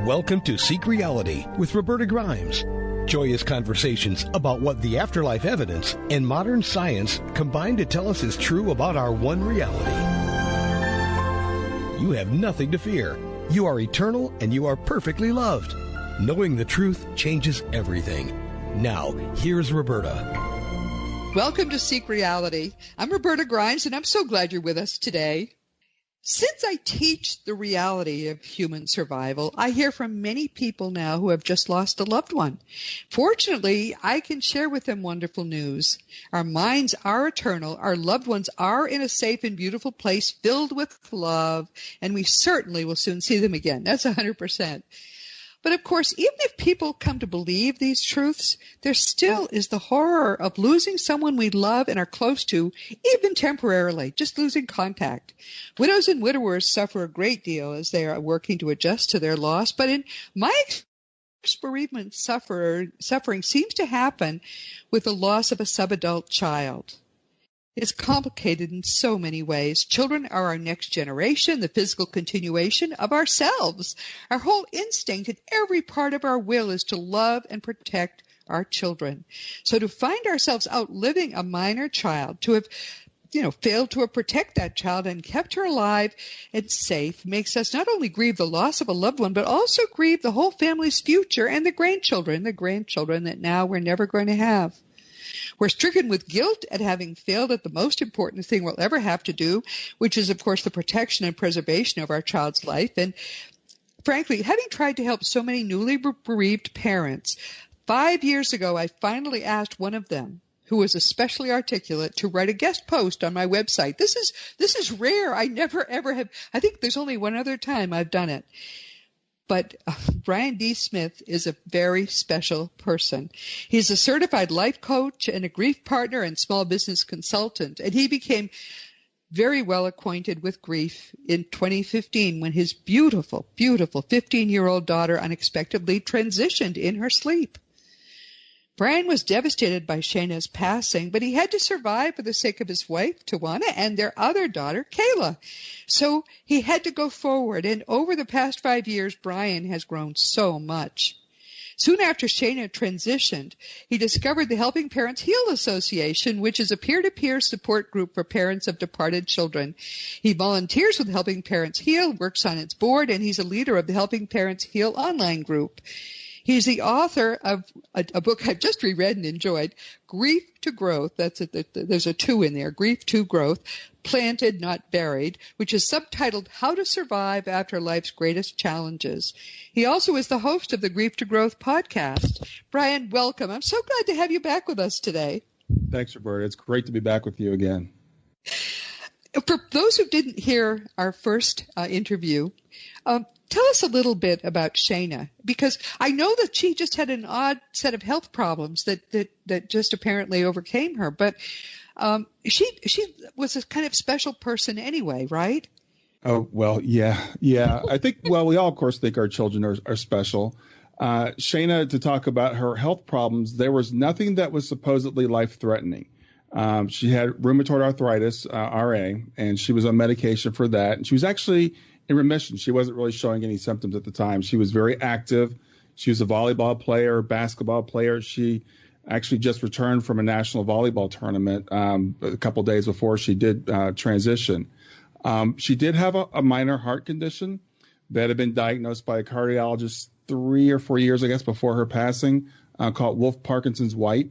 Welcome to Seek Reality with Roberta Grimes. Joyous conversations about what the afterlife evidence and modern science combine to tell us is true about our one reality. You have nothing to fear. You are eternal and you are perfectly loved. Knowing the truth changes everything. Now, here's Roberta. Welcome to Seek Reality. I'm Roberta Grimes, and I'm so glad you're with us today. Since I teach the reality of human survival, I hear from many people now who have just lost a loved one. Fortunately, I can share with them wonderful news. Our minds are eternal, our loved ones are in a safe and beautiful place filled with love, and we certainly will soon see them again. That's 100%. But of course, even if people come to believe these truths, there still is the horror of losing someone we love and are close to, even temporarily, just losing contact. Widows and widowers suffer a great deal as they are working to adjust to their loss, but in my experience, bereavement suffering seems to happen with the loss of a subadult child. It's complicated in so many ways. Children are our next generation, the physical continuation of ourselves. Our whole instinct and every part of our will is to love and protect our children. So to find ourselves outliving a minor child, to have failed to protect that child and kept her alive and safe makes us not only grieve the loss of a loved one, but also grieve the whole family's future and the grandchildren that now we're never going to have. We're stricken with guilt at having failed at the most important thing we'll ever have to do, which is, of course, the protection and preservation of our child's life. And frankly, having tried to help so many newly bereaved parents, 5 years ago, I finally asked one of them, who was especially articulate, to write a guest post on my website. This is rare. I never, ever have. I think there's only one other time I've done it. But Brian D. Smith is a very special person. He's a certified life coach and a grief partner and small business consultant. And he became very well acquainted with grief in 2015 when his beautiful, beautiful 15-year-old daughter unexpectedly transitioned in her sleep. Brian was devastated by Shayna's passing, but he had to survive for the sake of his wife, Tawana, and their other daughter, Kayla. So he had to go forward, and over the past 5 years, Brian has grown so much. Soon after Shayna transitioned, he discovered the Helping Parents Heal Association, which is a peer-to-peer support group for parents of departed children. He volunteers with Helping Parents Heal, works on its board, and he's a leader of the Helping Parents Heal online group. He's the author of a book I've just reread and enjoyed, Grief to Growth. That's it. There's a 2 in there. Grief to Growth, Planted, Not Buried, which is subtitled How to Survive After Life's Greatest Challenges. He also is the host of the Grief to Growth podcast. Brian, welcome. I'm so glad to have you back with us today. Thanks, Roberta. It's great to be back with you again. For those who didn't hear our first interview, tell us a little bit about Shayna, because I know that she just had an odd set of health problems that just apparently overcame her. But she was a kind of special person anyway, right? Oh, well, yeah. I think, we all, of course, think our children are special. Shayna, to talk about her health problems, there was nothing that was supposedly life-threatening. She had rheumatoid arthritis, RA, and she was on medication for that. And she was actually in remission. She wasn't really showing any symptoms at the time. She was very active. She was a volleyball player, basketball player. She actually just returned from a national volleyball tournament a couple of days before she did transition. She did have a minor heart condition that had been diagnosed by a cardiologist 3 or 4 years, I guess, before her passing, called Wolff-Parkinson's-White.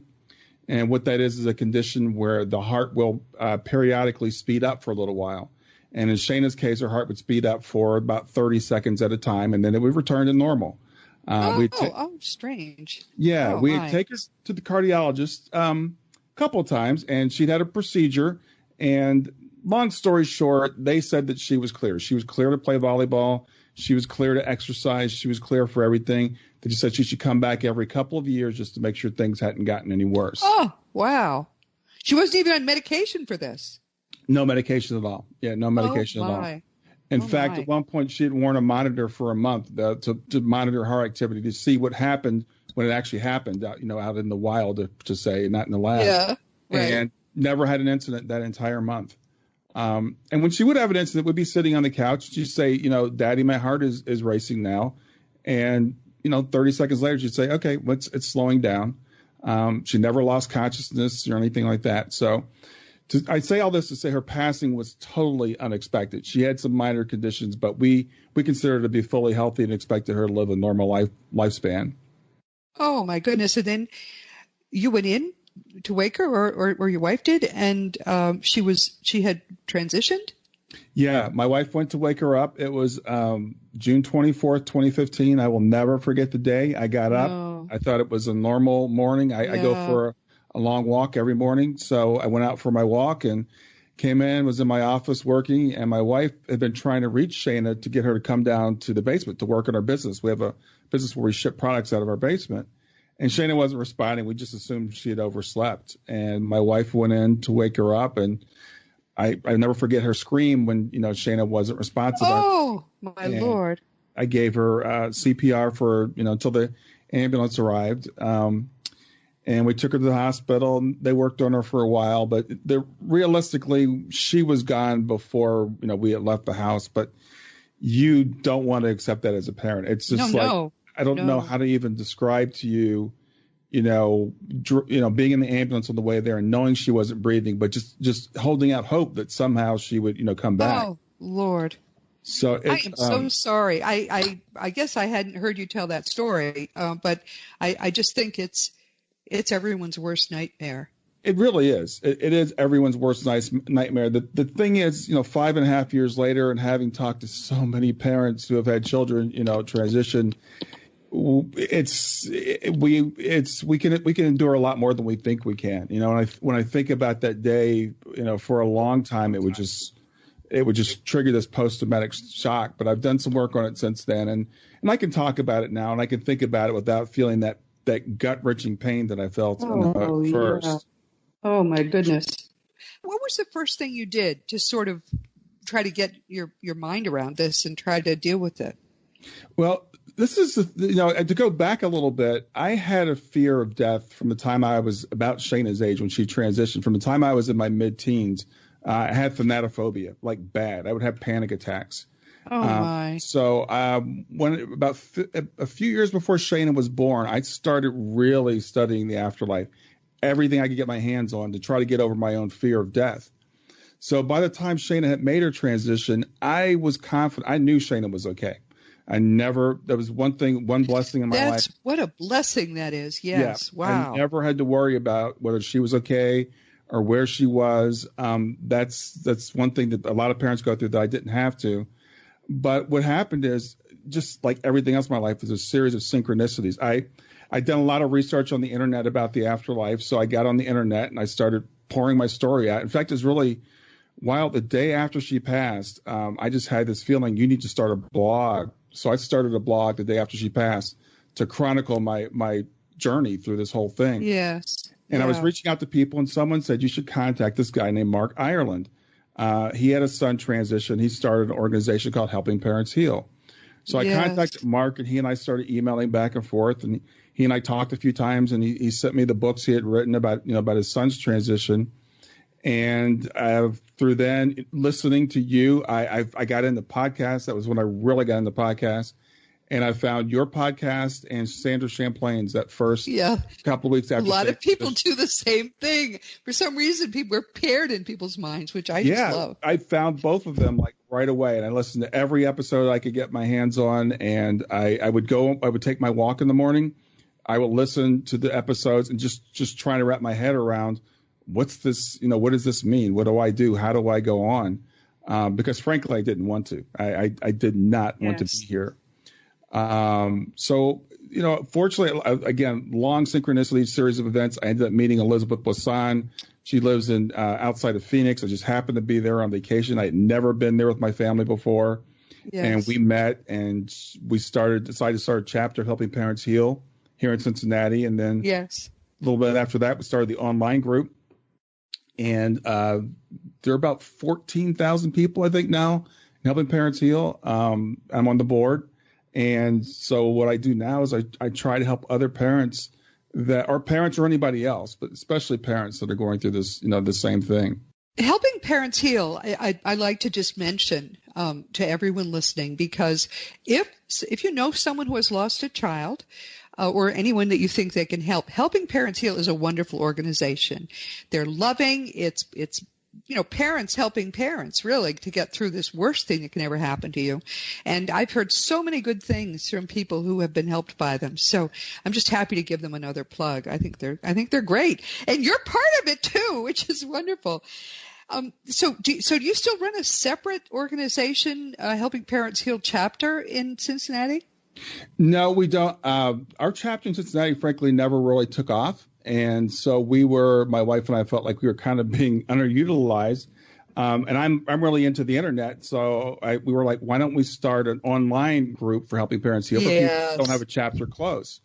And what that is a condition where the heart will periodically speed up for a little while. And in Shayna's case, her heart would speed up for about 30 seconds at a time, and then it would return to normal. Strange. Yeah, we'd take her to the cardiologist a couple of times, and she'd had a procedure. And long story short, they said that she was clear. She was clear to play volleyball. She was clear to exercise. She was clear for everything. They just said she should come back every couple of years just to make sure things hadn't gotten any worse. Oh, wow. She wasn't even on medication for this. No medication at all. Yeah, no medication at all. In fact, at one point, she had worn a monitor for a month to monitor her activity to see what happened when it actually happened, out in the wild, to say, not in the lab. Yeah, right. And never had an incident that entire month. And when she would have an incident, we'd be sitting on the couch. She'd say, Daddy, my heart is racing now. And, 30 seconds later, she'd say, okay, it's slowing down. She never lost consciousness or anything like that. So I say all this to say her passing was totally unexpected. She had some minor conditions, but we considered her to be fully healthy and expected her to live a normal lifespan. Oh, my goodness. And then you went in to wake her, or your wife did, and she had transitioned? Yeah, my wife went to wake her up. It was June 24th, 2015. I will never forget the day. I got up. I thought it was a normal morning. I go for a long walk every morning. So I went out for my walk and came in, was in my office working, and my wife had been trying to reach Shayna to get her to come down to the basement to work on our business. We have a business where we ship products out of our basement. And Shayna wasn't responding. We just assumed she had overslept. And my wife went in to wake her up, and I never forget her scream when, Shayna wasn't responsive. Oh, my Lord. I gave her CPR for, until the ambulance arrived. And we took her to the hospital. They worked on her for a while, but realistically, she was gone before, we had left the house. But you don't want to accept that as a parent. It's just I don't know how to even describe to you, being in the ambulance on the way there and knowing she wasn't breathing, but just holding out hope that somehow she would, come back. Oh, Lord. So I am so sorry. I guess I hadn't heard you tell that story, but I just think it's everyone's worst nightmare. It really is. It is everyone's worst nightmare. The thing is, 5.5 years later, and having talked to so many parents who have had children, transition, we can endure a lot more than we think we can. When I think about that day, for a long time, it would just trigger this post-traumatic shock. But I've done some work on it since then, and I can talk about it now, and I can think about it without feeling that gut-wrenching pain that I felt first. Yeah. Oh, my goodness. What was the first thing you did to sort of try to get your mind around this and try to deal with it? Well, this is, to go back a little bit, I had a fear of death from the time I was about Shayna's age when she transitioned. From the time I was in my mid-teens, I had thanatophobia, like bad. I would have panic attacks. Oh, my. So when about a few years before Shayna was born, I started really studying the afterlife, everything I could get my hands on to try to get over my own fear of death. So by the time Shayna had made her transition, I was confident. I knew Shayna was okay. There was one blessing in my life. What a blessing that is. Yes. Yeah, wow. I never had to worry about whether she was okay or where she was. That's one thing that a lot of parents go through that I didn't have to. But what happened is, just like everything else in my life, is a series of synchronicities. I'd done a lot of research on the internet about the afterlife, so I got on the internet and I started pouring my story out. In fact, it's really wild. The day after she passed, I just had this feeling, you need to start a blog. So I started a blog the day after she passed to chronicle my journey through this whole thing. Yes. And I was reaching out to people, and someone said, you should contact this guy named Mark Ireland. He had a son transition. He started an organization called Helping Parents Heal. So I contacted Mark, and he and I started emailing back and forth. And he and I talked a few times, and he sent me the books he had written about his son's transition. And through then listening to you, I got into podcasts. That was when I really got into podcasts. And I found your podcast and Sandra Champlain's that first couple of weeks after. A lot of people do the same thing. For some reason, people are paired in people's minds, which I just love. I found both of them like right away, and I listened to every episode I could get my hands on. And I would take my walk in the morning. I would listen to the episodes and just trying to wrap my head around what's this, what does this mean? What do I do? How do I go on? Because frankly, I didn't want to. I did not want to be here. So, fortunately, again, long synchronicity series of events. I ended up meeting Elizabeth Blasson. She lives in outside of Phoenix. I just happened to be there on vacation. I had never been there with my family before. Yes. And we met and we decided to start a chapter of Helping Parents Heal here in Cincinnati. And then a little bit after that, we started the online group. And there are about 14,000 people, I think, now in Helping Parents Heal. I'm on the board. And so what I do now is I try to help other parents that are parents or anybody else, but especially parents that are going through this, the same thing. Helping Parents Heal, I like to just mention, to everyone listening, because if you know someone who has lost a child, or anyone that you think they can help, Helping Parents Heal is a wonderful organization. They're loving. It's parents helping parents, really, to get through this worst thing that can ever happen to you. And I've heard so many good things from people who have been helped by them. So I'm just happy to give them another plug. I think they're great. And you're part of it too, which is wonderful. So do you still run a separate organization, Helping Parents Heal chapter in Cincinnati? No, we don't. Our chapter in Cincinnati, frankly, never really took off. And so my wife and I felt like we were kind of being underutilized. And I'm really into the internet. So we were like, why don't we start an online group for Helping Parents Heal? Yes. But people don't have a chapter close.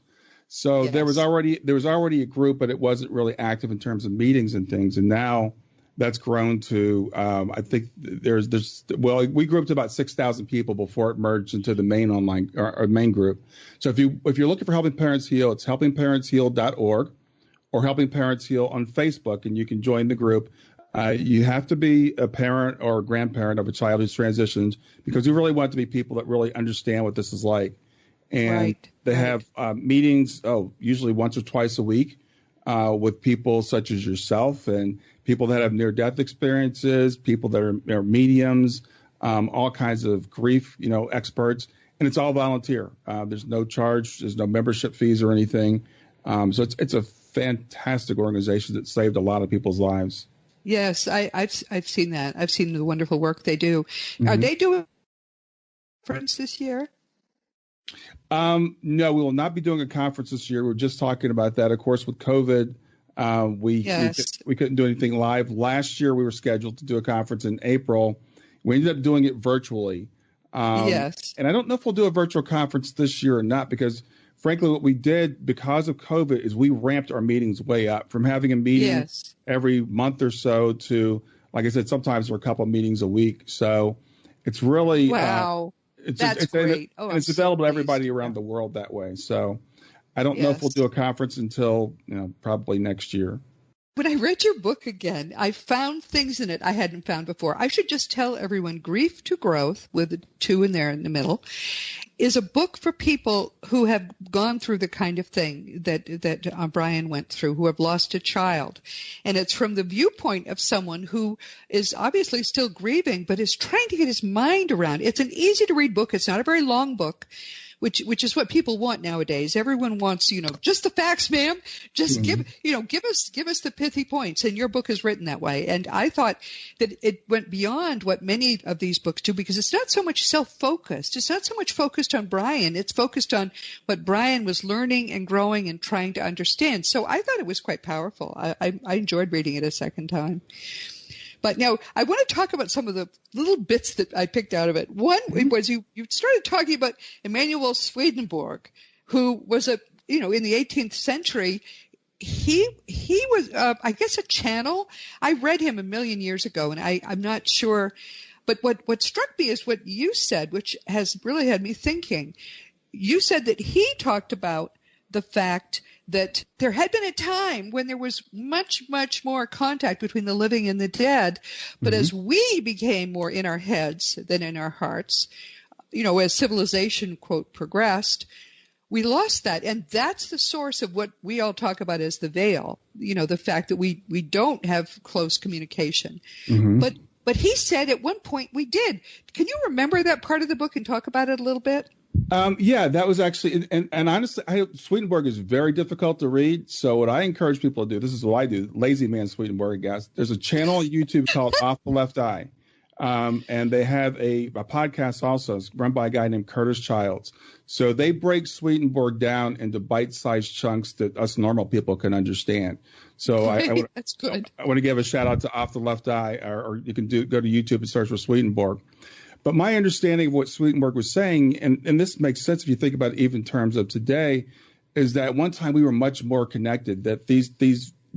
So Yes. there was already a group, but it wasn't really active in terms of meetings and things. And now that's grown to, I think we grew up to about 6,000 people before it merged into the main online or main group. So if you're looking for Helping Parents Heal, it's helpingparentsheal.org or Helping Parents Heal on Facebook, and you can join the group. You have to be a parent or a grandparent of a child who's transitioned, because we really want to be people that really understand what this is like. And they have meetings, usually once or twice a week, with people such as yourself and people that have near-death experiences, people that are mediums, all kinds of grief, experts, and it's all volunteer. There's no charge, there's no membership fees or anything. So it's a fantastic organization that saved a lot of people's lives. Yes, I've seen that. I've seen the wonderful work they do. Mm-hmm. Are they doing a conference this year? No, we will not be doing a conference this year. We're just talking about that. Of course, with COVID, we couldn't do anything live. Last year, we were scheduled to do a conference in April. We ended up doing it virtually. Yes. And I don't know if we'll do a virtual conference this year or not, because frankly, what we did because of COVID is we ramped our meetings way up from having a meeting every month or so to, like I said, sometimes we're a couple of meetings a week. So it's really wow. That's great. It's available to everybody around the world that way. So I don't know if we'll do a conference until probably next year. When I read your book again, I found things in it I hadn't found before. I should just tell everyone, Grief to Growth, with a 2 in there in the middle, is a book for people who have gone through the kind of thing that Brian went through, who have lost a child. And it's from the viewpoint of someone who is obviously still grieving, but is trying to get his mind around. It's an easy-to-read book. It's not a very long book, which is what people want nowadays. Everyone wants, just the facts, ma'am. Just give us the pithy points. And your book is written that way. And I thought that it went beyond what many of these books do, because it's not so much self-focused. It's not so much focused on Brian. It's focused on what Brian was learning and growing and trying to understand. So I thought it was quite powerful. I enjoyed reading it a second time. But now I want to talk about some of the little bits that I picked out of it. One was you started talking about Emanuel Swedenborg, who was in the 18th century. He was, I guess, a channel. I read him a million years ago, and I'm not sure. But what struck me is what you said, which has really had me thinking. You said that he talked about the fact that there had been a time when there was much, much more contact between the living and the dead. But as we became more in our heads than in our hearts, as civilization, quote, progressed, we lost that. And that's the source of what we all talk about as the veil, the fact that we don't have close communication. Mm-hmm. But he said at one point we did. Can you remember that part of the book and talk about it a little bit? Yeah, that was actually, and honestly, Swedenborg is very difficult to read. So what I encourage people to do, this is what I do, lazy man Swedenborg, guys. There's a channel on YouTube called Off the Left Eye. And they have a podcast also. It's run by a guy named Curtis Childs. So they break Swedenborg down into bite-sized chunks that us normal people can understand. So that's good. I want to give a shout out to Off the Left Eye, or you can go to YouTube and search for Swedenborg. But my understanding of what Swedenborg was saying, and this makes sense if you think about it even in terms of today, is that at one time we were much more connected, that these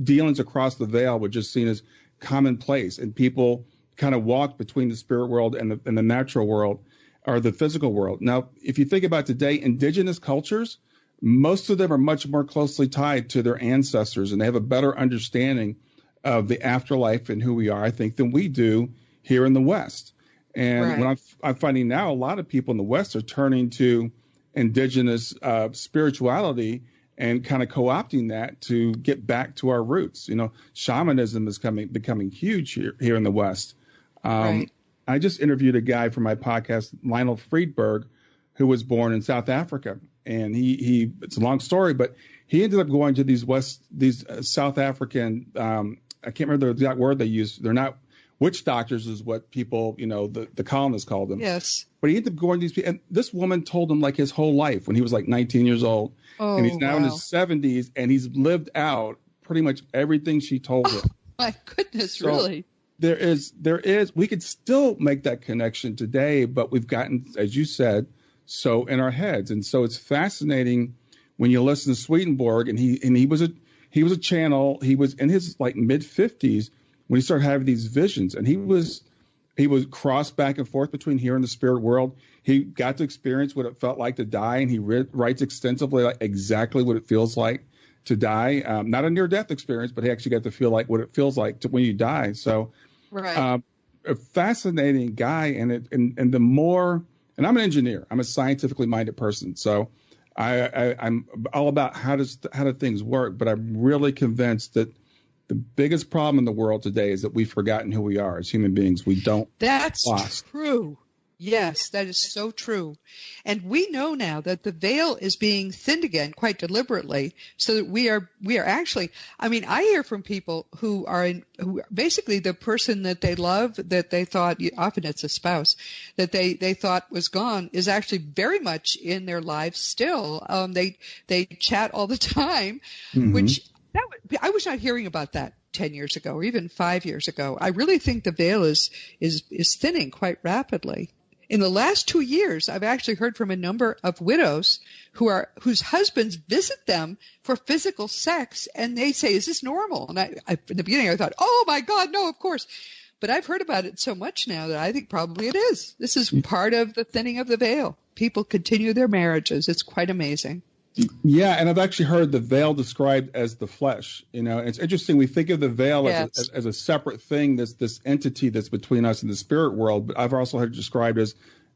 dealings across the veil were just seen as commonplace, and people kind of walked between the spirit world and the natural world, or the physical world. Now, if you think about today, indigenous cultures, most of them are much more closely tied to their ancestors, and they have a better understanding of the afterlife and who we are, I think, than we do here in the West. And when I'm finding now, a lot of people in the West are turning to indigenous spirituality and kind of co-opting that to get back to our roots. Shamanism is becoming huge here in the West. I just interviewed a guy for my podcast, Lionel Friedberg, who was born in South Africa. And he it's a long story, but he ended up going to these South African, I can't remember the exact word they used. They're not witch doctors is what people, the colonists called them. Yes. But he ended up going to these people. And this woman told him like his whole life when he was like 19 years old. Oh, and he's now in his 70s, and he's lived out pretty much everything she told him. My goodness, so really? There is, we could still make that connection today, but we've gotten, as you said, so in our heads. And so it's fascinating when you listen to Swedenborg, and he was a channel. He was in his like mid 50s when he started having these visions, and he would cross back and forth between here and the spirit world. He got to experience what it felt like to die, and he writes extensively like exactly what it feels like to die. Not a near-death experience, but he actually got to feel like what it feels like when you die. So, a fascinating guy, and the more. And I'm an engineer. I'm a scientifically minded person, so I'm all about how do things work. But I'm really convinced that the biggest problem in the world today is that we've forgotten who we are as human beings. We don't. That's true. Yes, that is so true. And we know now that the veil is being thinned again quite deliberately, so that we are actually, I hear from people who basically the person that they love, that they thought, often it's a spouse, that they thought was gone, is actually very much in their lives still. They chat all the time, which I was not hearing about that 10 years ago or even 5 years ago. I really think the veil is thinning quite rapidly. In the last 2 years, I've actually heard from a number of widows whose husbands visit them for physical sex, and they say, "Is this normal?" And I in the beginning, I thought, "Oh my God, no, of course." But I've heard about it so much now that I think probably it is. This is part of the thinning of the veil. People continue their marriages. It's quite amazing. Yeah, and I've actually heard the veil described as the flesh. It's interesting. We think of the veil as a separate thing, this entity that's between us and the spirit world. But I've also heard it described as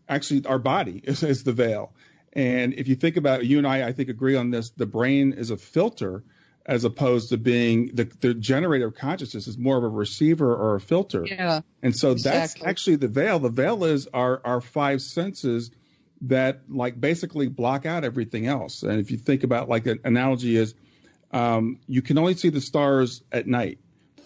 actually our body is the veil. And if you think about it, you and I think, agree on this. The brain is a filter as opposed to being the generator of consciousness is more of a receiver or a filter. Yeah. And so that's actually the veil. The veil is our five senses that like basically block out everything else. And if you think about like an analogy is you can only see the stars at night.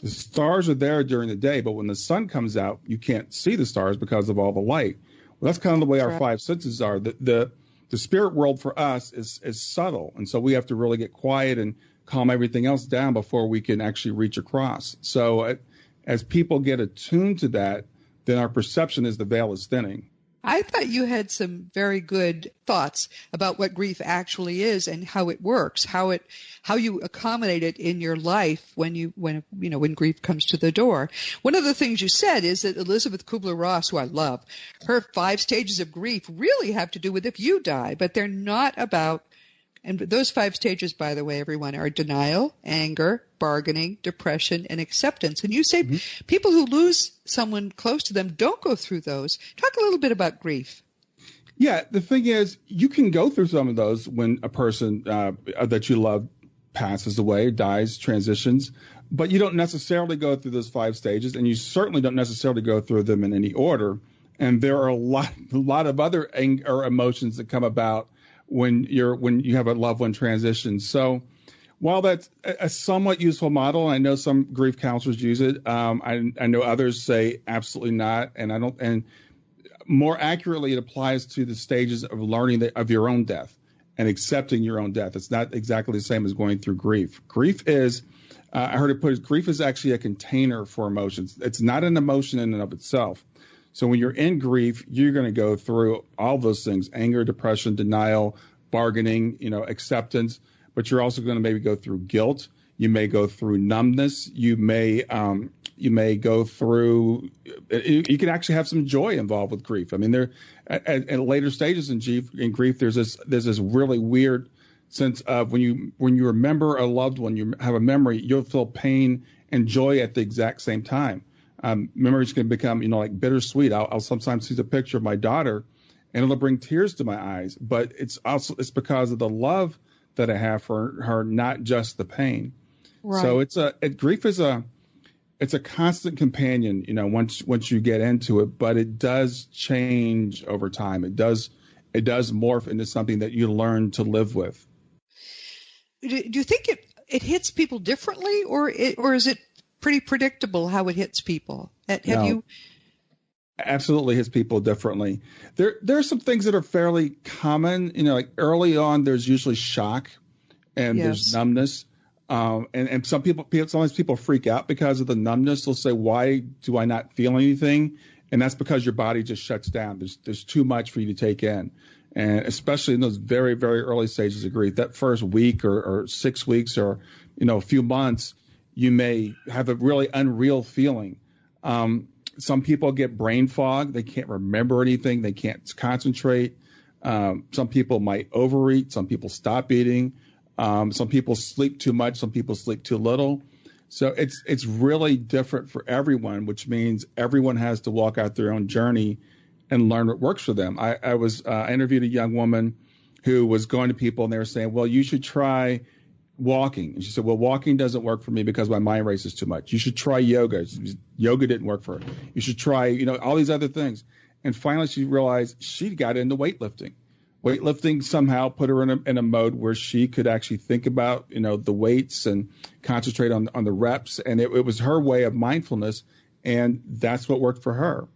The stars are there during the day, but when the sun comes out, you can't see the stars because of all the light. Well, that's kind of the way our five senses are. The spirit world for us is subtle. And so we have to really get quiet and calm everything else down before we can actually reach across. So as people get attuned to that, then our perception is the veil is thinning. I thought you had some very good thoughts about what grief actually is and how it works, how you accommodate it in your life when grief comes to the door. One of the things you said is that Elizabeth Kubler-Ross, who I love, her 5 stages of grief really have to do with if you die, but they're not about. And those 5 stages, by the way, everyone, are denial, anger, bargaining, depression, and acceptance. And you say people who lose someone close to them don't go through those. Talk a little bit about grief. Yeah, the thing is, you can go through some of those when a person that you love passes away, dies, transitions, but you don't necessarily go through those 5 stages, and you certainly don't necessarily go through them in any order. And there are a lot of other anger emotions that come about when you have a loved one transition. So while that's a somewhat useful model, I know some grief counselors use it. I know others say absolutely not, and I don't. And more accurately, it applies to the stages of learning of your own death and accepting your own death. It's not exactly the same as going through grief. Grief is, I heard it put, grief is actually a container for emotions. It's not an emotion in and of itself. So when you're in grief, you're going to go through all those things: anger, depression, denial, bargaining, acceptance. But you're also going to maybe go through guilt. You may go through numbness. You may go through. You can actually have some joy involved with grief. I mean, there at later stages in grief, there's this really weird sense of when you remember a loved one, you have a memory, you'll feel pain and joy at the exact same time. Memories can become, like bittersweet. I'll sometimes see the picture of my daughter and it'll bring tears to my eyes, but it's because of the love that I have for her, not just the pain. Right. So grief is it's a constant companion, once you get into it, but it does change over time. It does morph into something that you learn to live with. Do you think it hits people differently, or is it pretty predictable how it hits people? Absolutely hits people differently. There are some things that are fairly common. Like early on, there's usually shock and there's numbness. And sometimes people freak out because of the numbness. They'll say, "Why do I not feel anything?" And that's because your body just shuts down. There's too much for you to take in. And especially in those very, very early stages of grief, that first week or 6 weeks or, a few months, you may have a really unreal feeling. Some people get brain fog. They can't remember anything. They can't concentrate. Some people might overeat. Some people stop eating. Some people sleep too much. Some people sleep too little. So it's really different for everyone, which means everyone has to walk out their own journey and learn what works for them. I interviewed a young woman who was going to people and they were saying, "Well, you should try walking." And she said, "Well, walking doesn't work for me because my mind races too much. You should try yoga." Yoga didn't work for her. You should try, all these other things. And finally, she realized she got into weightlifting. Weightlifting somehow put her in a mode where she could actually think about, the weights and concentrate on the reps. And it was her way of mindfulness. And that's what worked for her.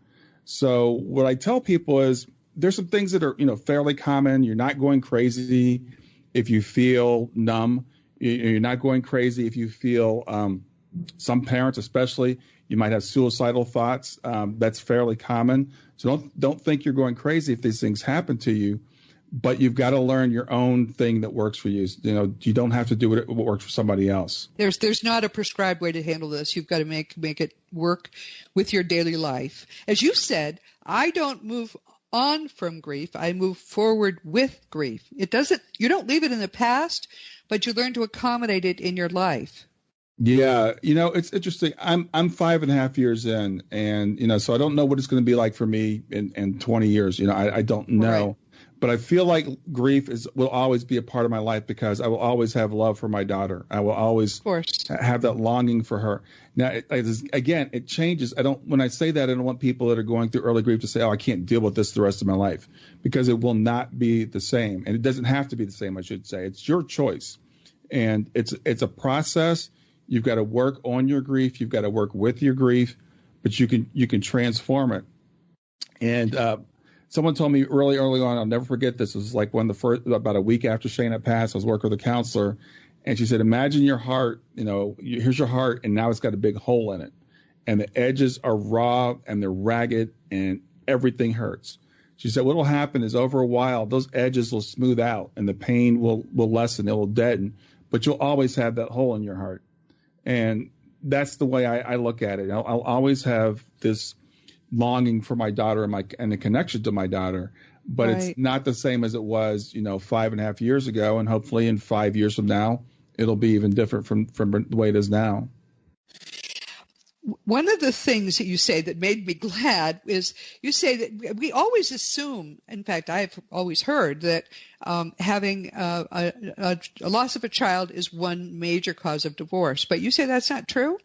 So what I tell people is there's some things that are, fairly common. You're not going crazy if you feel numb. You're not going crazy if you feel, some parents especially, you might have suicidal thoughts. That's fairly common. So don't think you're going crazy if these things happen to you. But you've got to learn your own thing that works for you. You don't have to do what works for somebody else. There's not a prescribed way to handle this. You've got to make it work with your daily life. As you said, I don't move on from grief. I move forward with grief. You don't leave it in the past, but you learn to accommodate it in your life. Yeah, it's interesting. I'm 5.5 years in, and so I don't know what it's going to be like for me in 20 years. I don't know. Right. But I feel like grief will always be a part of my life because I will always have love for my daughter. I will always have that longing for her. Now, it changes. When I say that, I don't want people that are going through early grief to say, "Oh, I can't deal with this the rest of my life," because it will not be the same. And it doesn't have to be the same, I should say. It's your choice. And it's a process. You've got to work on your grief. You've got to work with your grief, but you can transform it. And, someone told me early on, I'll never forget this. It was like about a week after Shana passed, I was working with a counselor, and she said, "Imagine your heart, here's your heart, and now it's got a big hole in it. And the edges are raw, and they're ragged, and everything hurts." She said, what will happen is over a while, those edges will smooth out, and the pain will lessen, it will deaden, but you'll always have that hole in your heart. And that's the way I look at it. I'll always have this longing for my daughter and the connection to my daughter, but It's not the same as it was, 5.5 years ago. And hopefully in 5 years from now, it'll be even different from the way it is now. One of the things that you say that made me glad is you say that we always assume, in fact, I've always heard that having a loss of a child is one major cause of divorce, but you say that's not true?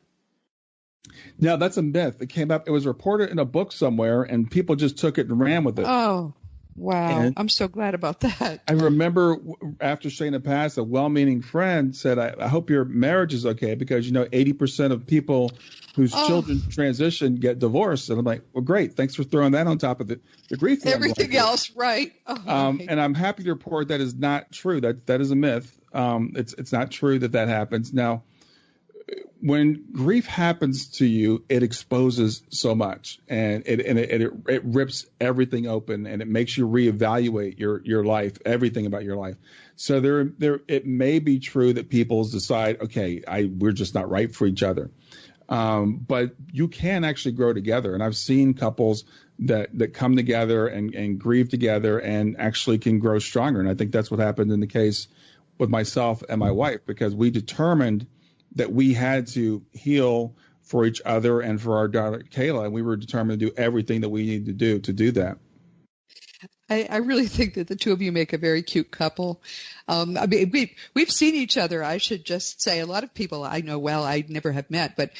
No, that's a myth. It was reported in a book somewhere, and people just took it and ran with it. Oh, wow. And I'm so glad about that. I remember after Shana passed, a well-meaning friend said, I hope your marriage is okay because, 80% of people whose children transition get divorced. And I'm like, well, great. Thanks for throwing that on top of the grief. Everything else, right. And I'm happy to report that is not true. That is a myth. It's not true that happens. Now, when grief happens to you, it exposes so much, and it rips everything open, and it makes you reevaluate your life, everything about your life. So it may be true that people decide, okay, we're just not right for each other, but you can actually grow together. And I've seen couples that come together and grieve together and actually can grow stronger. And I think that's what happened in the case with myself and my wife, because we determined that we had to heal for each other and for our daughter Kayla, and we were determined to do everything that we needed to do that. I really think that the two of you make a very cute couple. I mean, we've seen each other. I should just say a lot of people I know well, I never have met, but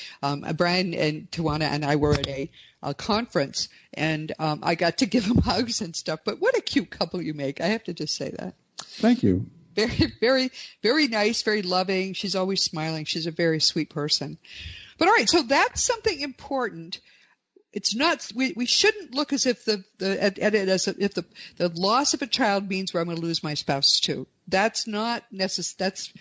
Brian and Tawana and I were at a conference, and I got to give them hugs and stuff. But what a cute couple you make. I have to just say that. Thank you. Very, very, very nice, very loving. She's always smiling. She's a very sweet person. But all right, so that's something important. It's not. We shouldn't look as if at it as if the loss of a child means where I'm going to lose my spouse too. That's not necessary. That's.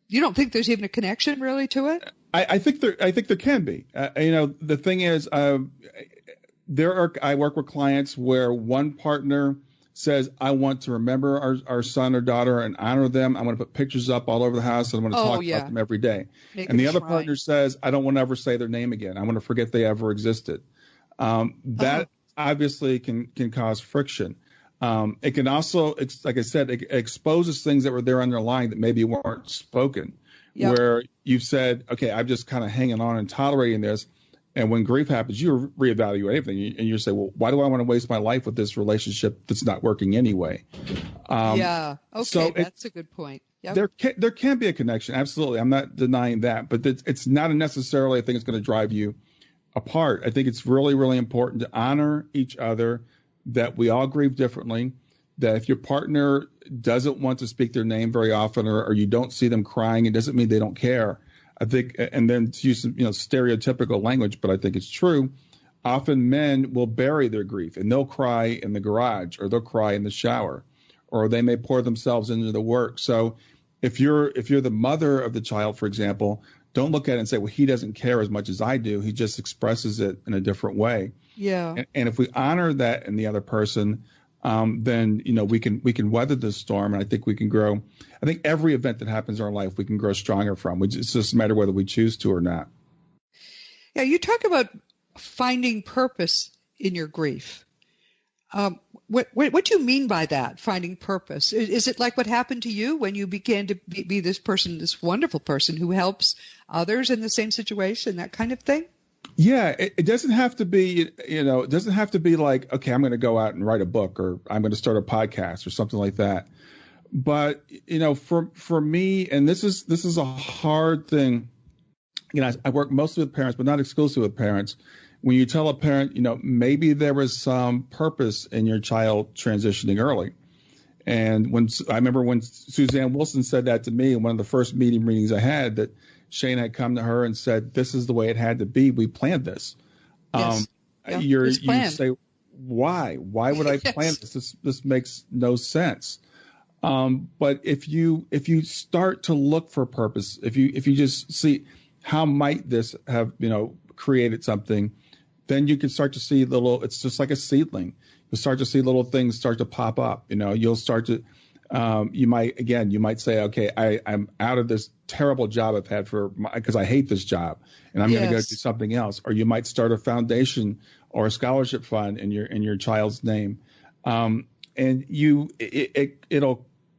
You don't think there's even a connection really to it? I think there can be. The thing is, I work with clients where one partner says, I want to remember our son or daughter and honor them. I'm going to put pictures up all over the house, and I'm going to talk about them every day. And the other partner says, I don't want to ever say their name again. I want to forget they ever existed. That obviously can cause friction. It can also, like I said, it exposes things that were there underlying that maybe weren't spoken, where you've said, okay, I'm just kind of hanging on and tolerating this. And when grief happens, you reevaluate everything, and you say, well, why do I want to waste my life with this relationship that's not working anyway? Okay, so that's a good point. Yep. There can be a connection, absolutely. I'm not denying that, but it's not necessarily a thing that's going to drive you apart. I think it's really, really important to honor each other, that we all grieve differently, that if your partner doesn't want to speak their name very often, or you don't see them crying, it doesn't mean they don't care. I think, and then to use some, stereotypical language, but I think it's true. Often men will bury their grief, and they'll cry in the garage, or they'll cry in the shower, or they may pour themselves into the work. So if you're the mother of the child, for example, don't look at it and say, well, he doesn't care as much as I do. He just expresses it in a different way. Yeah. And if we honor that in the other person, then we can weather this storm, and I think we can grow. I think every event that happens in our life we can grow stronger from. It's just a matter of whether we choose to or not. Yeah, you talk about finding purpose in your grief. What do you mean by that? Finding purpose? Is it like what happened to you when you began to be this person, this wonderful person who helps others in the same situation, that kind of thing? Yeah, it doesn't have to be, it doesn't have to be like, okay, I'm going to go out and write a book, or I'm going to start a podcast or something like that. But, for me, and this is a hard thing. I work mostly with parents, but not exclusively with parents. When you tell a parent, maybe there was some purpose in your child transitioning early. And I remember when Suzanne Wilson said that to me in one of the first meetings I had, that Shane had come to her and said, this is the way it had to be. We planned this. Yes. You say, why? Why would I plan this? This makes no sense. But if you start to look for purpose, if you just see how might this have, created something, then you can start to see it's just like a seedling. You'll start to see little things start to pop up. You'll start to, you might say, okay, I'm out of this terrible job I've had because I hate this job, and I'm going to go do something else. Or you might start a foundation or a scholarship fund in your child's name. And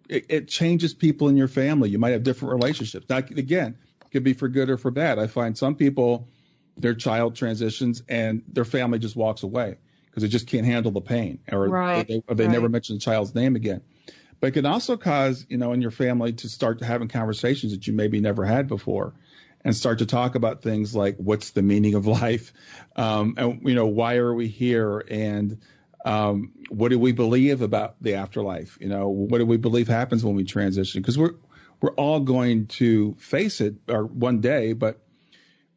it changes people in your family. You might have different relationships. Now, again, it could be for good or for bad. I find some people, their child transitions and their family just walks away because they just can't handle the pain, or they never mention the child's name again. But it can also cause, in your family to start having conversations that you maybe never had before, and start to talk about things like, what's the meaning of life? And, why are we here? And what do we believe about the afterlife? What do we believe happens when we transition? Because we're all going to face it one day, but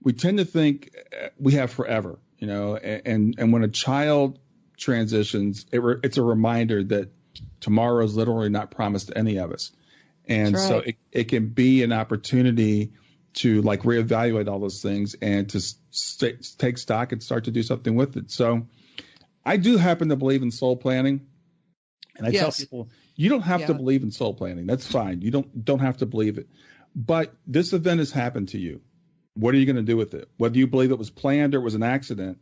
we tend to think we have forever, and when a child transitions, it's a reminder that tomorrow is literally not promised to any of us. And so it can be an opportunity to reevaluate all those things and to take stock and start to do something with it. So I do happen to believe in soul planning. And I tell people, you don't have to believe in soul planning. That's fine. You don't have to believe it. But this event has happened to you. What are you going to do with it? Whether you believe it was planned or it was an accident,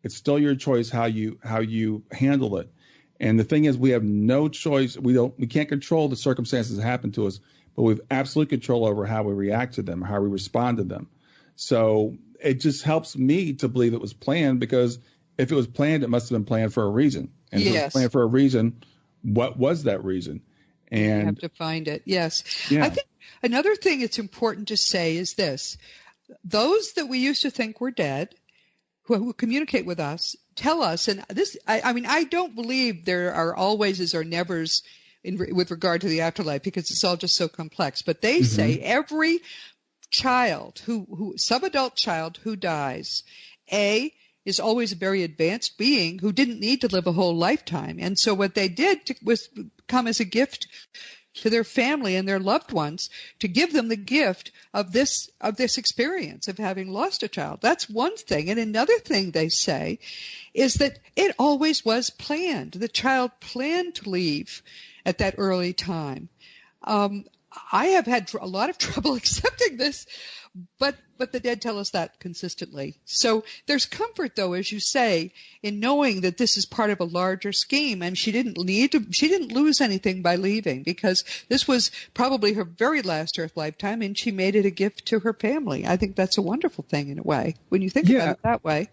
it's still your choice how you handle it. And the thing is, we have no choice. We can't control the circumstances that happen to us, but we have absolute control over how we react to them, how we respond to them. So it just helps me to believe it was planned, because if it was planned, it must have been planned for a reason. And if it was planned for a reason, what was that reason? And you have to find it. Yes. Yeah. I think another thing it's important to say is this. Those that we used to think were dead, who communicate with us, tell us, and this, I mean, I don't believe there are alwayses or nevers with regard to the afterlife, because it's all just so complex. But they say every child who subadult child who dies, is always a very advanced being who didn't need to live a whole lifetime. And so what they did was come as a gift to their family and their loved ones, to give them the gift of this experience of having lost a child. That's one thing. And another thing they say is that it always was planned. The child planned to leave at that early time. I have had a lot of trouble accepting this, but the dead tell us that consistently. So there's comfort, though, as you say, in knowing that this is part of a larger scheme, and she didn't lose anything by leaving, because this was probably her very last Earth lifetime, and she made it a gift to her family. I think that's a wonderful thing in a way, when you think about it that way.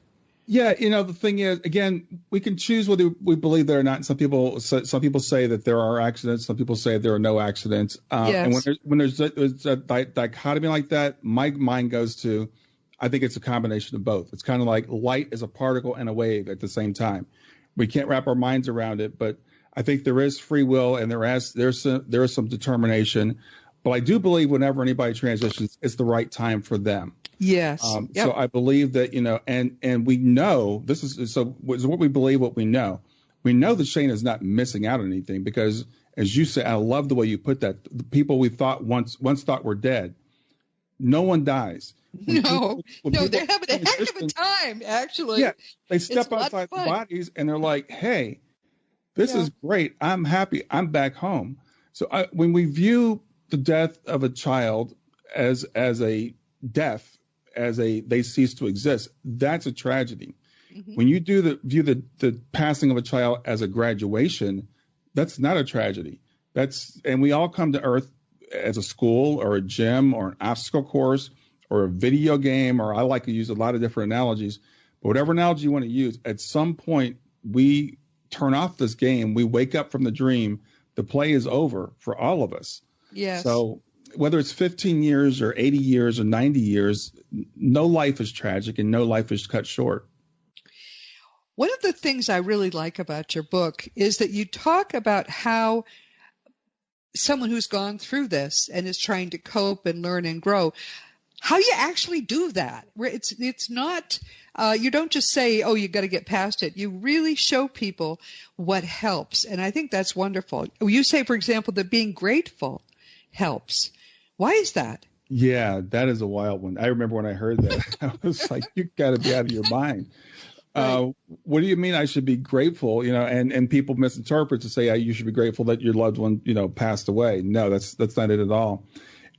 Yeah, the thing is, again, we can choose whether we believe that or not. Some people say that there are accidents. Some people say there are no accidents. And when there's a dichotomy like that, my mind goes to, I think it's a combination of both. It's kind of like light is a particle and a wave at the same time. We can't wrap our minds around it, but I think there is free will, and there is some determination. But I do believe whenever anybody transitions, it's the right time for them. Yes. So I believe that, and we know this is what we believe, what we know. We know that Shayna is not missing out on anything, because, as you say, I love the way you put that. The people we thought once thought were dead, no one dies. They're having a heck of a time, actually. Yeah, they step outside their bodies and they're like, hey, this is great. I'm happy. I'm back home. So when we view the death of a child as a death, they cease to exist, that's a tragedy. When you view the passing of a child as a graduation, that's not a tragedy. And we all come to Earth as a school or a gym or an obstacle course or a video game, or I like to use a lot of different analogies, but whatever analogy you want to use, at some point we turn off this game, we wake up from the dream, the play is over for all of us. Yes. So whether it's 15 years or 80 years or 90 years, no life is tragic and no life is cut short. One of the things I really like about your book is that you talk about how someone who's gone through this and is trying to cope and learn and grow, how you actually do that. Where it's not, you don't just say, oh, you got to get past it. You really show people what helps. And I think that's wonderful. You say, for example, that being grateful helps. Why is that? Yeah, that is a wild one. I remember when I heard that, I was like, you got to be out of your mind. Right. What do you mean I should be grateful? And people misinterpret to say you should be grateful that your loved one, passed away. No, that's not it at all.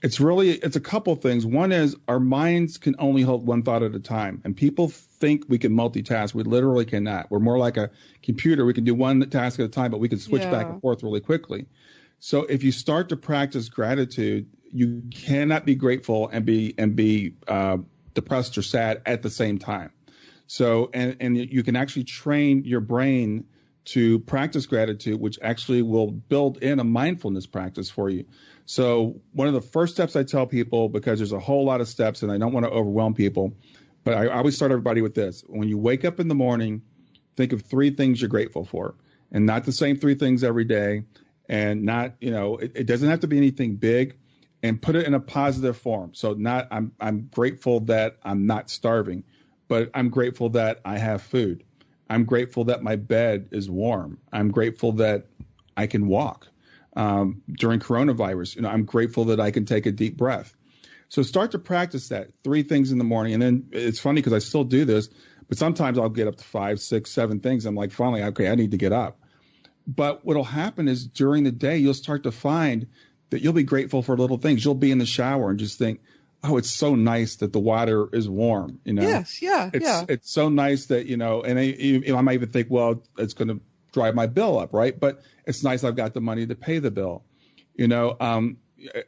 It's a couple things. One is our minds can only hold one thought at a time. And people think we can multitask. We literally cannot. We're more like a computer. We can do one task at a time, but we can switch back and forth really quickly. So if you start to practice gratitude, you cannot be grateful and be depressed or sad at the same time. So and you can actually train your brain to practice gratitude, which actually will build in a mindfulness practice for you. So one of the first steps I tell people, because there's a whole lot of steps and I don't want to overwhelm people, but I always start everybody with this. When you wake up in the morning, think of 3 things you're grateful for, and not the same 3 things every day. And not, it doesn't have to be anything big, and put it in a positive form. So I'm grateful that I'm not starving, but I'm grateful that I have food. I'm grateful that my bed is warm. I'm grateful that I can walk during coronavirus. I'm grateful that I can take a deep breath. So start to practice that 3 things in the morning. And then it's funny because I still do this, but sometimes I'll get up to 5, 6, 7 things. I'm like, finally, okay, I need to get up. But what'll happen is during the day, you'll start to find that you'll be grateful for little things. You'll be in the shower and just think, oh, it's so nice that the water is warm. Yes, yeah, It's so nice that, and I might even think, well, it's going to drive my bill up, right? But it's nice I've got the money to pay the bill. And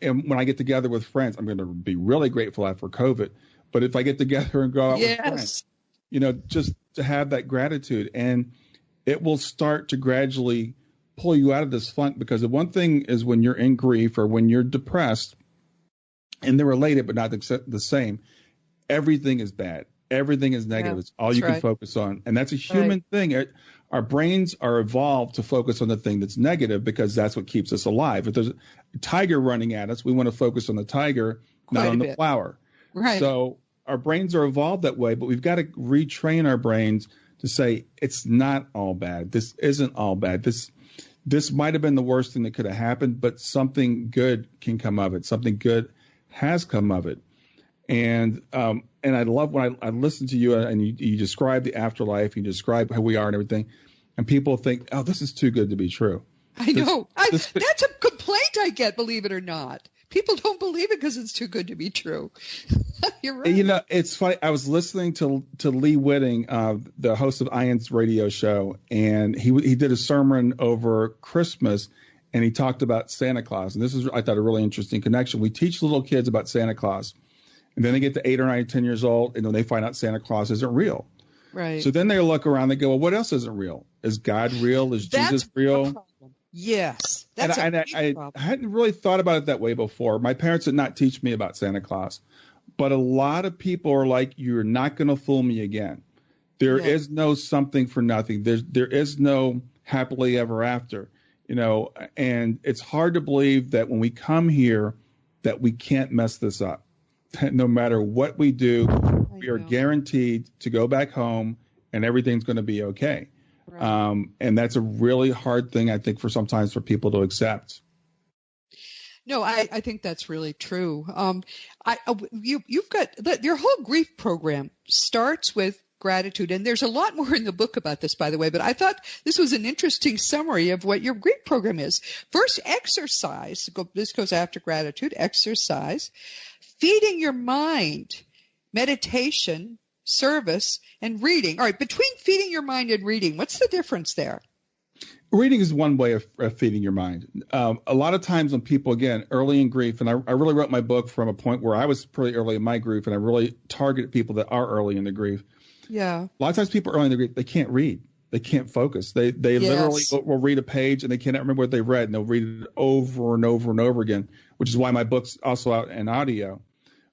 when I get together with friends, I'm going to be really grateful after COVID. but if I get together and go out with Yes. friends, just to have that gratitude, and it will start to gradually pull you out of this funk. Because the one thing is, when you're in grief or when you're depressed, and they're related but not the same, everything is bad. Everything is negative. Yeah, it's all you can focus on. And that's a human thing. Our brains are evolved to focus on the thing that's negative, because that's what keeps us alive. If there's a tiger running at us, we want to focus on the tiger, not on the flower. Right. So our brains are evolved that way, but we've got to retrain our brains to say, it's not all bad. This isn't all bad. This might have been the worst thing that could have happened, but something good can come of it. Something good has come of it. And I love when I listen to you, and you describe the afterlife, you describe who we are and everything, and people think, oh, this is too good to be true. I know. That's a complaint I get, believe it or not. People don't believe it because it's too good to be true. You're right. It's funny. I was listening to Lee Whitting, the host of Ian's radio show, and he did a sermon over Christmas, and he talked about Santa Claus. And this is, I thought, a really interesting connection. We teach little kids about Santa Claus. And then they get to 8 or 9, 10 years old, and then they find out Santa Claus isn't real. Right. So then they look around, they go, well, what else isn't real? Is God real? Is Jesus real? Yes. That's I hadn't really thought about it that way before. My parents did not teach me about Santa Claus. But a lot of people are like, you're not going to fool me again. There is no something for nothing. There is no happily ever after. And it's hard to believe that when we come here that we can't mess this up. No matter what we do, we are guaranteed to go back home and everything's going to be okay. Right. And that's a really hard thing, I think, sometimes for people to accept. No, I think that's really true. You've got your whole grief program starts with gratitude, and there's a lot more in the book about this, by the way, but I thought this was an interesting summary of what your grief program is. First, exercise. This goes after gratitude. Exercise. Feeding your mind, meditation, service, and reading. All right, between feeding your mind and reading, what's the difference there? Reading is one way of feeding your mind. A lot of times when people, again, early in grief, and I really wrote my book from a point where I was pretty early in my grief, and I really targeted people that are early in the grief. Yeah. A lot of times people early in the grief, they can't read. They can't focus. They literally will read a page and they cannot remember what they read, and they'll read it over and over and over again, which is why my book's also out in audio.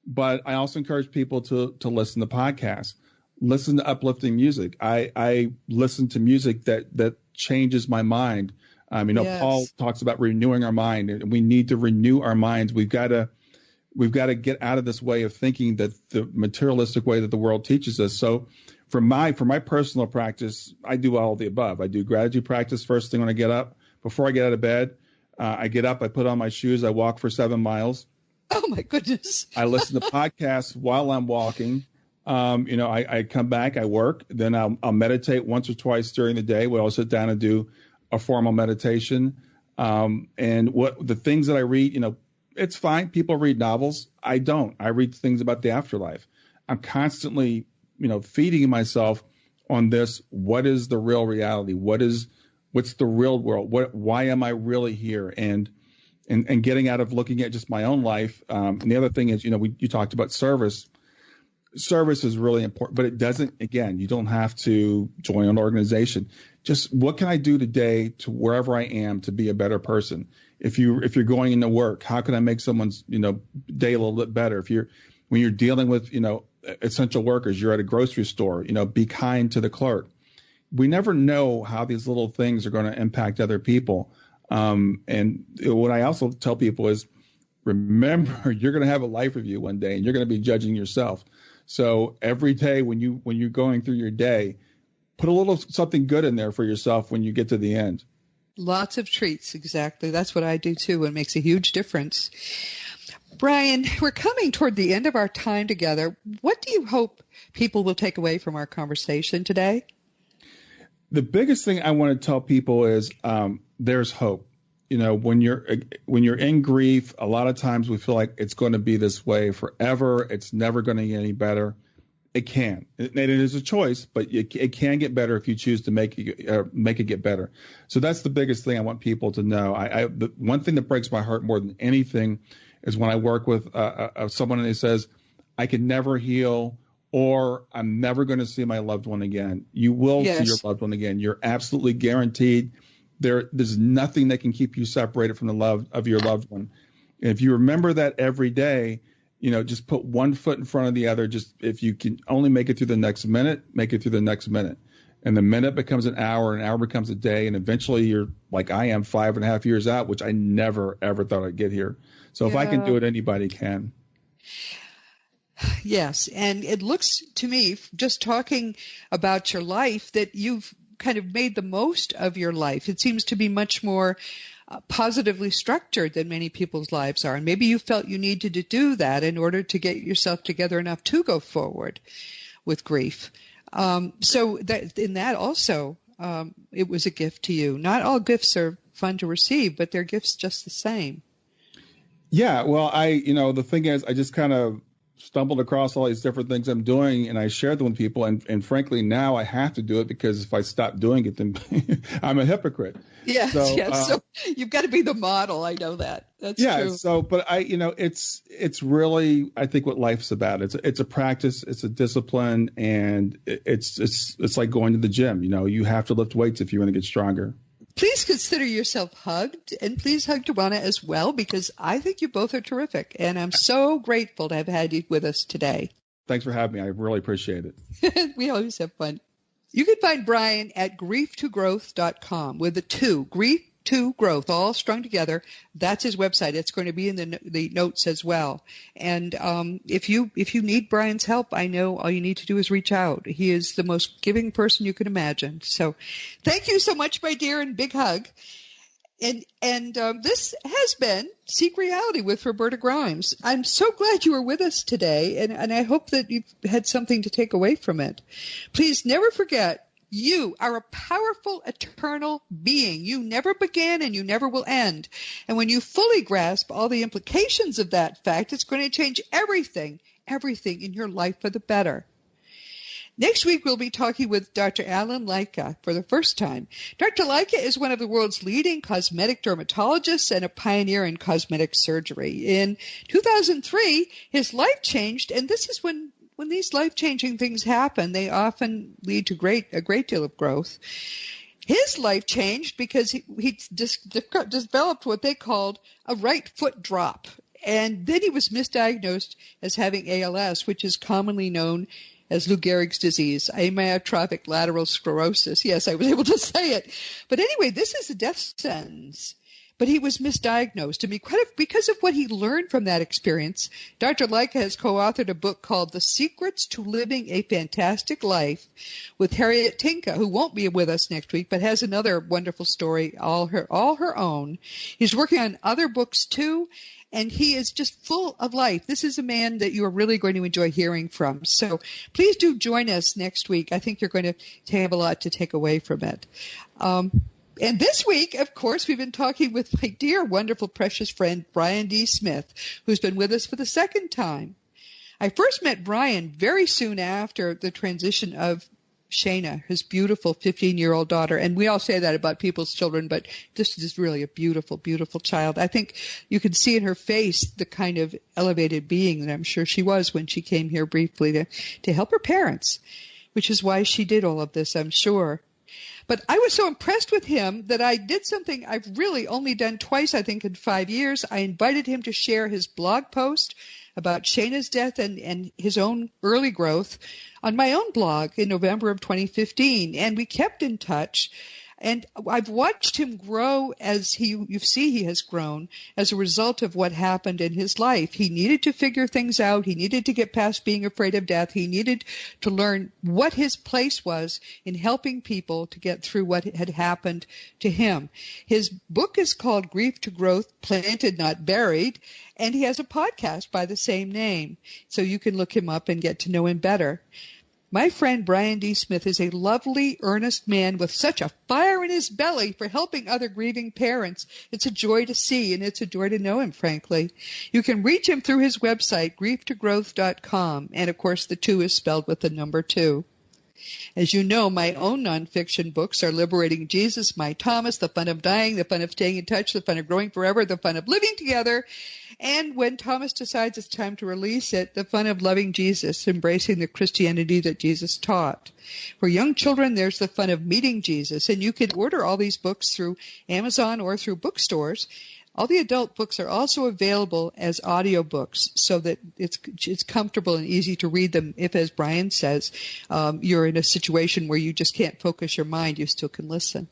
But I also encourage people to listen to podcasts, listen to uplifting music. I listen to music that changes my mind. Paul talks about renewing our mind, and we need to renew our minds. We've got to get out of this way of thinking, that the materialistic way that the world teaches us. So for my personal practice, I do all of the above. I do gratitude practice first thing when I get up. Before I get out of bed, I get up, I put on my shoes, I walk for 7 miles. Oh, my goodness. I listen to podcasts while I'm walking. I come back, I work, then I'll meditate once or twice during the day, where I'll sit down and do a formal meditation. And what the things that I read, it's fine. People read novels. I don't. I read things about the afterlife. I'm constantly, feeding myself on this. What is the real reality? What's the real world? Why am I really here? And getting out of looking at just my own life. And the other thing is, you talked about service. Service is really important, but it doesn't, again, you don't have to join an organization. Just what can I do today to wherever I am to be a better person? If you're going into work, how can I make someone's, day a little bit better? When you're dealing with, essential workers, you're at a grocery store, be kind to the clerk. We never know how these little things are going to impact other people. And what I also tell people is, remember, you're going to have a life review one day, and you're going to be judging yourself. So every day when you're going through your day, put a little something good in there for yourself when you get to the end. Lots of treats, exactly. That's what I do too, and it makes a huge difference. Brian, we're coming toward the end of our time together. What do you hope people will take away from our conversation today? The biggest thing I want to tell people is there's hope. When you're in grief, a lot of times we feel like it's going to be this way forever. It's never going to get any better. It can. It is a choice, but it can get better if you choose to make it get better. So that's the biggest thing I want people to know. The one thing that breaks my heart more than anything is when I work with someone and he says, I can never heal, or I'm never going to see my loved one again. You will see your loved one again. You're absolutely guaranteed. There's nothing that can keep you separated from the love of your loved one. And if you remember that every day, just put one foot in front of the other. Just if you can only make it through the next minute, make it through the next minute. And the minute becomes an hour becomes a day. And eventually you're like I am 5.5 years out, which I never, ever thought I'd get here. So if I can do it, anybody can. Yes. And it looks to me, just talking about your life, that you've kind of made the most of your life. It seems to be much more positively structured than many people's lives are. And maybe you felt you needed to do that in order to get yourself together enough to go forward with grief. So that in that also, it was a gift to you. Not all gifts are fun to receive, but they're gifts just the same. Yeah. Well, the thing is, I just kind of stumbled across all these different things I'm doing, and I shared them with people. And frankly, now I have to do it, because if I stop doing it, then I'm a hypocrite. Yes, so you've got to be the model. I know that. That's true. Yeah. So, but it's really, I think, what life's about. It's a practice, it's a discipline, and it's like going to the gym. You have to lift weights if you want to get stronger. Please consider yourself hugged, and please hug Tawana as well, because I think you both are terrific, and I'm so grateful to have had you with us today. Thanks for having me. I really appreciate it. We always have fun. You can find Brian at grieftogrowth.com with the 2, Grief to Growth, all strung together. That's his website. It's going to be in the notes as well. And if you need Brian's help, I know all you need to do is reach out. He is the most giving person you can imagine. So thank you so much, my dear, and big hug. And this has been Seek Reality with Roberta Grimes. I'm so glad you were with us today, and I hope that you've had something to take away from it. Please never forget, you are a powerful, eternal being. You never began and you never will end. And when you fully grasp all the implications of that fact, it's going to change everything in your life for the better. Next week, we'll be talking with Dr. Alan Leica for the first time. Dr. Leica is one of the world's leading cosmetic dermatologists and a pioneer in cosmetic surgery. In 2003, his life changed, and this is when these life-changing things happen, they often lead to a great deal of growth. His life changed because he developed what they called a right foot drop. And then he was misdiagnosed as having ALS, which is commonly known as Lou Gehrig's disease, amyotrophic lateral sclerosis. Yes, I was able to say it. But anyway, this is a death sentence. But he was misdiagnosed. And because of what he learned from that experience, Dr. Leica has co-authored a book called The Secrets to Living a Fantastic Life with Harriet Tinka, who won't be with us next week, but has another wonderful story, all her own. He's working on other books too, and he is just full of life. This is a man that you are really going to enjoy hearing from. So please do join us next week. I think you're going to have a lot to take away from it. And this week, of course, we've been talking with my dear, wonderful, precious friend, Brian D. Smith, who's been with us for the second time. I first met Brian very soon after the transition of Shayna, his beautiful 15-year-old daughter. And we all say that about people's children, but this is really a beautiful, beautiful child. I think you can see in her face the kind of elevated being that I'm sure she was when she came here briefly to help her parents, which is why she did all of this, I'm sure. But I was so impressed with him that I did something I've really only done twice, I think, in 5 years. I invited him to share his blog post about Shayna's death and his own early growth on my own blog in November of 2015. And we kept in touch. And I've watched him grow as you see he has grown as a result of what happened in his life. He needed to figure things out. He needed to get past being afraid of death. He needed to learn what his place was in helping people to get through what had happened to him. His book is called Grief to Growth, Planted Not Buried, and he has a podcast by the same name. So you can look him up and get to know him better. My friend Brian D. Smith is a lovely, earnest man with such a fire in his belly for helping other grieving parents. It's a joy to see, and it's a joy to know him, frankly. You can reach him through his website, grieftogrowth.com, and, of course, the 2 is spelled with the number 2. As you know, my own nonfiction books are Liberating Jesus, My Thomas, The Fun of Dying, The Fun of Staying in Touch, The Fun of Growing Forever, The Fun of Living Together, And when Thomas decides it's time to release it, The Fun of Loving Jesus, Embracing the Christianity that Jesus Taught. For young children, there's The Fun of Meeting Jesus, and you can order all these books through Amazon or through bookstores. All the adult books are also available as audiobooks so that it's comfortable and easy to read them. If, as Brian says, you're in a situation where you just can't focus your mind, you still can listen.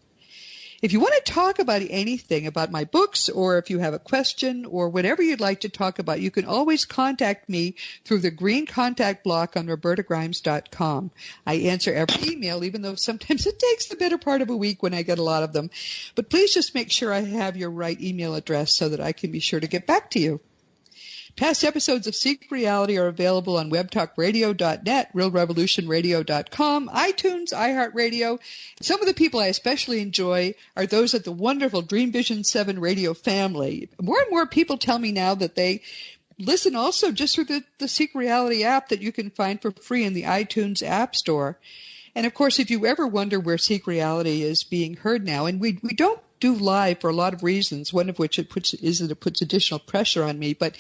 If you want to talk about anything about my books, or if you have a question or whatever you'd like to talk about, you can always contact me through the green contact block on robertagrimes.com. I answer every email, even though sometimes it takes the better part of a week when I get a lot of them. But please just make sure I have your right email address so that I can be sure to get back to you. Past episodes of Seek Reality are available on webtalkradio.net, realrevolutionradio.com, iTunes, iHeartRadio. Some of the people I especially enjoy are those at the wonderful Dream Vision 7 radio family. More and more people tell me now that they listen also just through the Seek Reality app that you can find for free in the iTunes App Store. And, of course, if you ever wonder where Seek Reality is being heard now, and we don't do live for a lot of reasons, one of which it puts additional pressure on me. But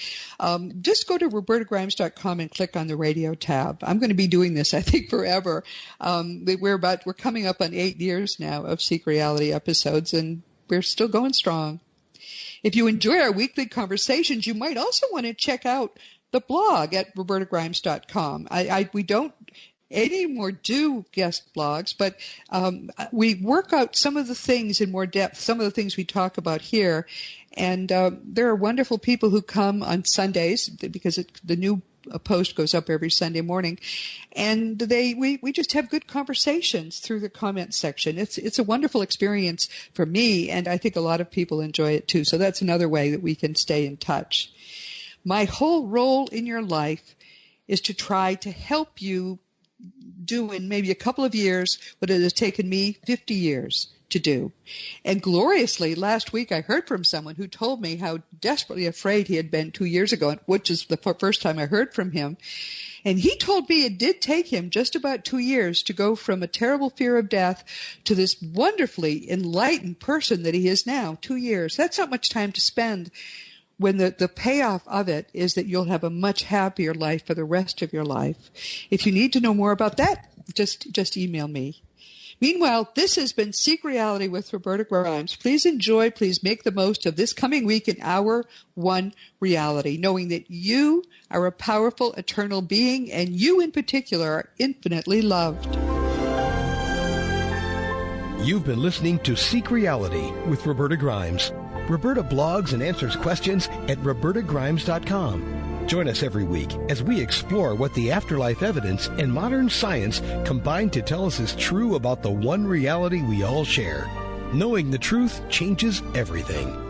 just go to robertagrimes.com and click on the radio tab. I'm going to be doing this, I think, forever. We're coming up on 8 years now of Seek Reality episodes, and we're still going strong. If you enjoy our weekly conversations, you might also want to check out the blog at robertagrimes.com. We don't anymore do guest blogs, but we work out some of the things in more depth, some of the things we talk about here. And there are wonderful people who come on Sundays because the new post goes up every Sunday morning. And we just have good conversations through the comment section. It's a wonderful experience for me, and I think a lot of people enjoy it too. So that's another way that we can stay in touch. My whole role in your life is to try to help you do in maybe a couple of years what it has taken me 50 years to do. And gloriously, last week I heard from someone who told me how desperately afraid he had been 2 years ago, which is the first time I heard from him. And he told me it did take him just about 2 years to go from a terrible fear of death to this wonderfully enlightened person that he is now. 2 years. That's not much time to spend when the payoff of it is that you'll have a much happier life for the rest of your life. If you need to know more about that, just email me. Meanwhile, this has been Seek Reality with Roberta Grimes. Please enjoy, please make the most of this coming week in Hour 1 Reality, knowing that you are a powerful, eternal being, and you in particular are infinitely loved. You've been listening to Seek Reality with Roberta Grimes. Roberta blogs and answers questions at robertagrimes.com. Join us every week as we explore what the afterlife evidence and modern science combine to tell us is true about the one reality we all share. Knowing the truth changes everything.